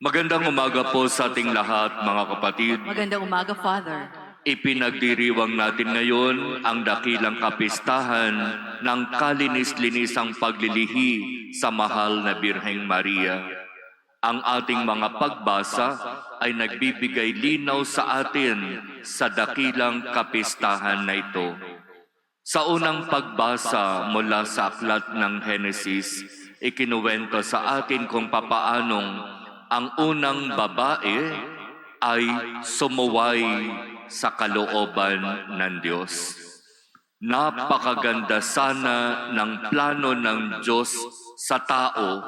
Magandang umaga po sa ating lahat, mga kapatid. Magandang umaga, Father. Ipinagdiriwang natin ngayon ang dakilang kapistahan ng kalinis-linisang paglilihi sa mahal na Birheng Maria. Ang ating mga pagbasa ay nagbibigay linaw sa atin sa dakilang kapistahan na ito. Sa unang pagbasa mula sa aklat ng Henesis, ikinuwento sa atin kung papaanong ang unang babae ay sumuway sa kalooban ng Diyos. Napakaganda sana ng plano ng Diyos sa tao,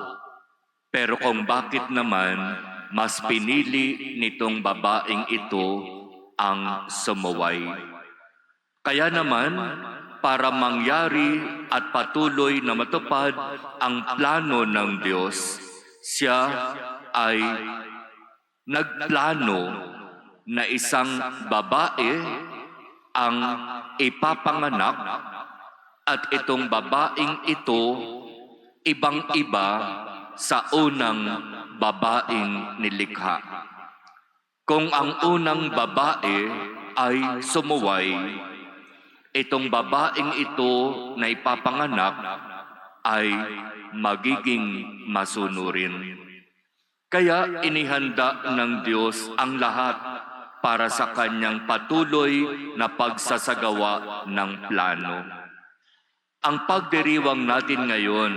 pero kung bakit naman mas pinili nitong babaeng ito ang sumuway. Kaya naman, para mangyari at patuloy na matupad ang plano ng Diyos, siya ay nagplano na isang babae ang ipapanganak at itong babaeng ito ibang-iba sa unang babaeng nilikha. Kung ang unang babae ay sumuway, itong babaeng ito na ipapanganak ay magiging masunurin. Kaya inihanda ng Diyos ang lahat para sa kanyang patuloy na pagsasagawa ng plano. Ang pagdiriwang natin ngayon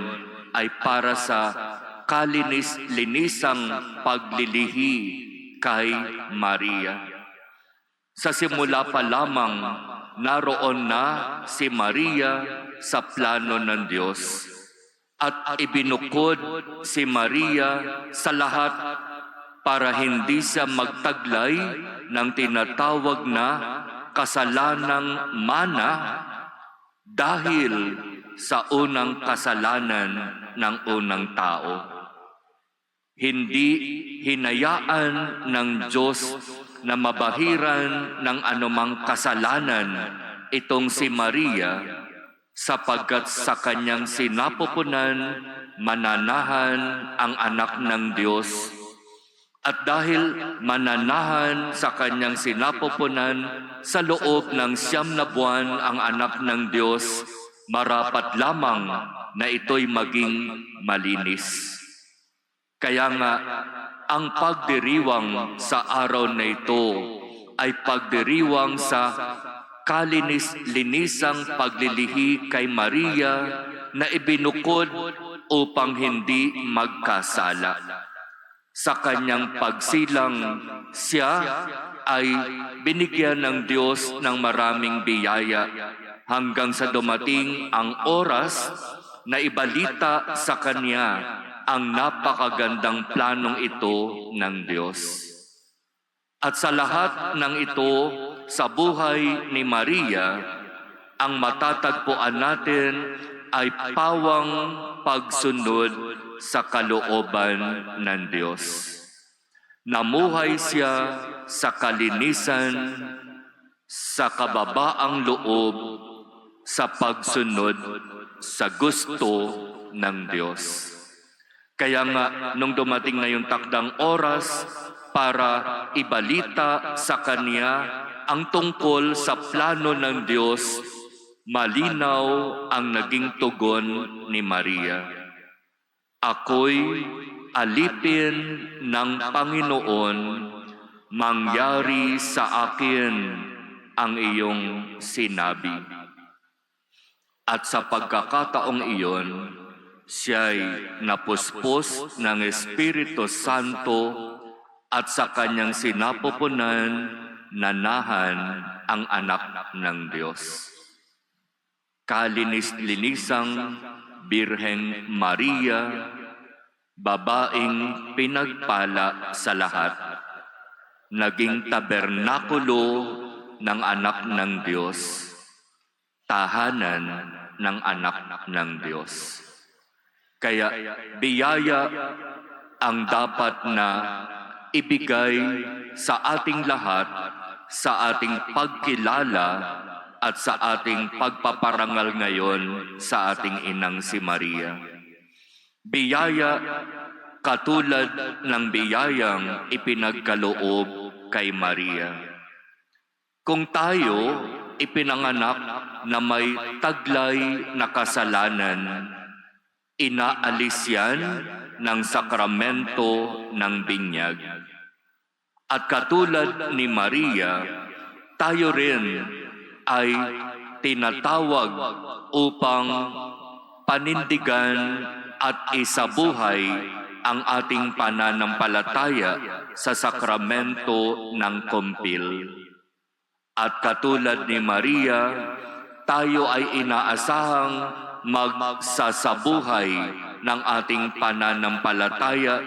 ay para sa kalinis-linisang paglilihi kay Maria. Sa simula pa lamang, naroon na si Maria sa plano ng Diyos. At ibinukod si Maria sa lahat para hindi siya magtaglay ng tinatawag na kasalanang mana dahil sa unang kasalanan ng unang tao. Hindi hinayaan ng Diyos na mabahiran ng anumang kasalanan itong si Maria, sapagkat sa kanyang sinapupunan, mananahan ang anak ng Diyos. At dahil mananahan sa kanyang sinapupunan sa loob ng 9 na buwan ang anak ng Diyos, marapat lamang na ito'y maging malinis. Kaya nga, ang pagdiriwang sa araw na ito ay pagdiriwang sa kalinis-linisang paglilihi kay Maria na ibinukod upang hindi magkasala. Sa kanyang pagsilang, siya ay binigyan ng Diyos ng maraming biyaya hanggang sa dumating ang oras na ibalita sa kanya ang napakagandang planong ito ng Diyos. At sa lahat ng ito, sa buhay ni Maria, ang matatagpuan natin ay pawang pagsunod sa kalooban ng Diyos. Namuhay siya sa kalinisan, sa kababaang loob, sa pagsunod sa gusto ng Diyos. Kaya nga, nung dumating na yung takdang oras para ibalita sa kanya ang tungkol sa plano ng Diyos, malinaw ang naging tugon ni Maria. Ako'y alipin ng Panginoon, mangyari sa akin ang iyong sinabi. At sa pagkakataong iyon, siya'y napuspos ng Espiritu Santo at sa kanyang sinapupunan, nanahan ang anak ng Diyos. Kalinis-linisang Birheng Maria, babaeng pinagpala sa lahat, naging tabernakulo ng anak ng Diyos, tahanan ng anak ng Diyos. Kaya biyaya ang dapat na ibigay sa ating lahat sa ating pagkilala at sa ating pagpaparangal ngayon sa ating inang si Maria. Biyaya katulad ng biyayang ipinagkaloob kay Maria. Kung tayo ipinanganak na may taglay na kasalanan, inaalis yan ng sakramento ng binyag. At katulad ni Maria, tayo rin ay tinatawag upang panindigan at isabuhay ang ating pananampalataya sa sakramento ng kumpil. At katulad ni Maria, tayo ay inaasahang magsasabuhay ng ating pananampalataya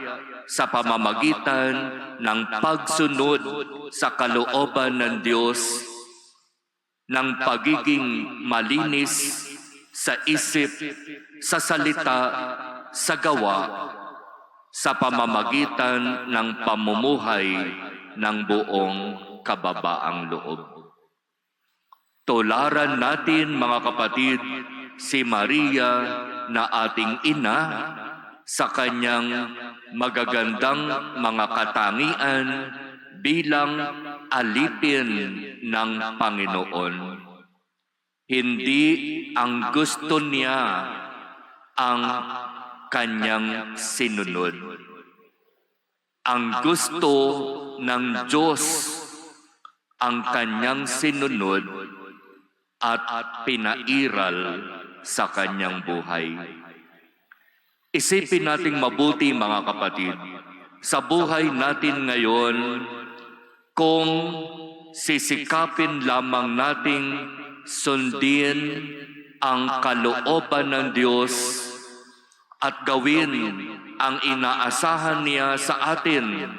sa pamamagitan ng pagsunod sa kalooban ng Diyos, ng pagiging malinis sa isip, sa salita, sa gawa, sa pamamagitan ng pamumuhay ng buong kababaang loob. Tularan natin, mga kapatid, si Maria na ating ina sa kanyang magagandang mga katangian bilang alipin ng Panginoon. Hindi ang gusto niya ang kanyang sinunod. Ang gusto ng Diyos ang kanyang sinunod at pinairal sa kanyang buhay. Isipin nating mabuti, mga kapatid, sa buhay natin ngayon, kung sisikapin lamang nating sundin ang kalooban ng Diyos at gawin ang inaasahan niya sa atin,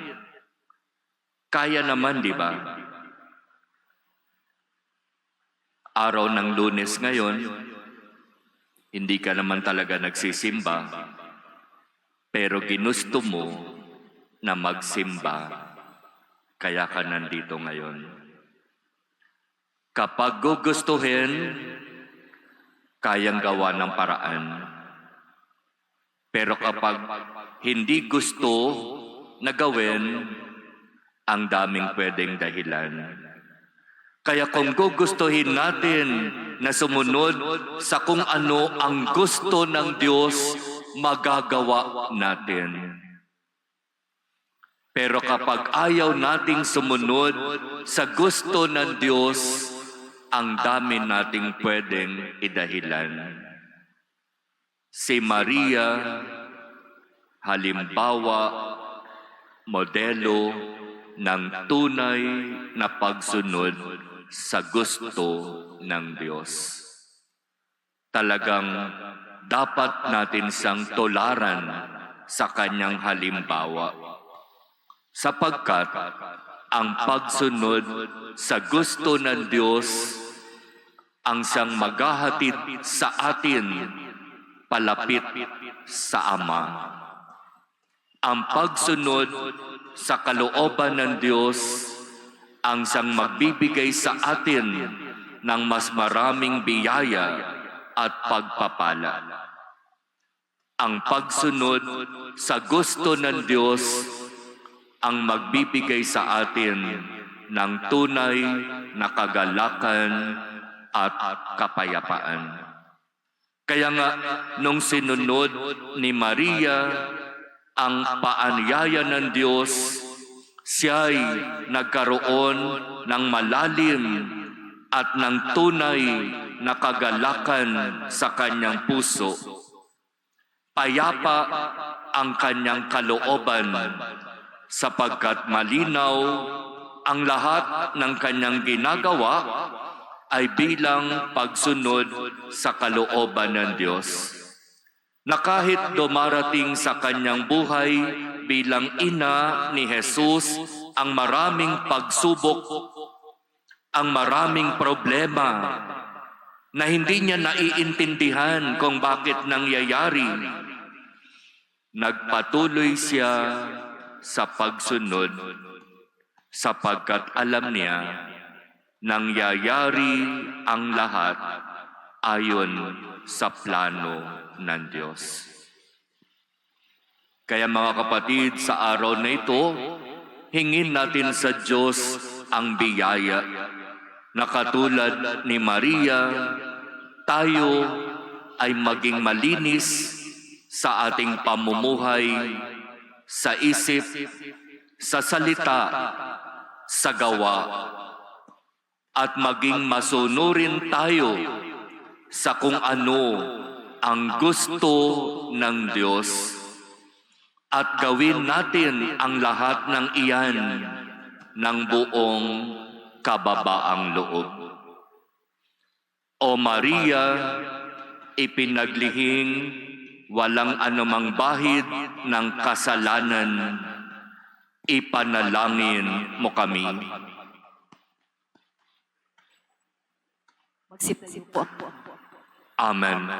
kaya naman, di ba? Araw ng Lunes ngayon, hindi ka naman talaga nagsisimba, pero ginusto mo na magsimba, kaya ka nandito ngayon. Kapag gugustuhin, kayang gawa ng paraan. Pero kapag hindi gusto na gawin, ang daming pwedeng dahilan. Kaya kung gugustuhin natin na sumunod sa kung ano ang gusto ng Diyos, magagawa natin. Pero kapag ayaw nating sumunod sa gusto ng Diyos, ang dami nating pwedeng idahilan. Si Maria, halimbawa, modelo ng tunay na pagsunod sa gusto ng Diyos. Talagang dapat natin siyang tularan sa kanyang halimbawa, sapagkat ang pagsunod sa gusto ng Diyos ang siyang maghahatid sa atin palapit sa Ama. Ang pagsunod sa kalooban ng Diyos ang siyang magbibigay sa atin ng mas maraming biyaya at pagpapala. Ang pagsunod sa gusto ng Diyos ang magbibigay sa atin ng tunay na kagalakan at kapayapaan. Kaya nga, nung sinunod ni Maria ang paanyaya ng Diyos, siya'y nagkaroon ng malalim at ng tunay na kagalakan sa kanyang puso. Payapa ang kanyang kalooban, sapagkat malinaw ang lahat ng kanyang ginagawa ay bilang pagsunod sa kalooban ng Diyos. Na kahit dumarating sa kanyang buhay bilang ina ni Jesus ang maraming pagsubok, ang maraming problema na hindi niya naiintindihan kung bakit nangyayari, nagpatuloy siya sa pagsunod sapagkat alam niya nangyayari ang lahat ayon sa plano ng Diyos. Kaya mga kapatid, sa araw na ito, hingin natin sa Diyos ang biyaya na katulad ni Maria, tayo ay maging malinis sa ating pamumuhay, sa isip, sa salita, sa gawa, at maging masunurin tayo sa kung ano ang gusto ng Diyos. At gawin natin ang lahat ng iyan ng buong kababaang loob. O Maria, ipinaglihing walang anumang bahid ng kasalanan, ipanalangin mo kami. Magsipo po. Amen.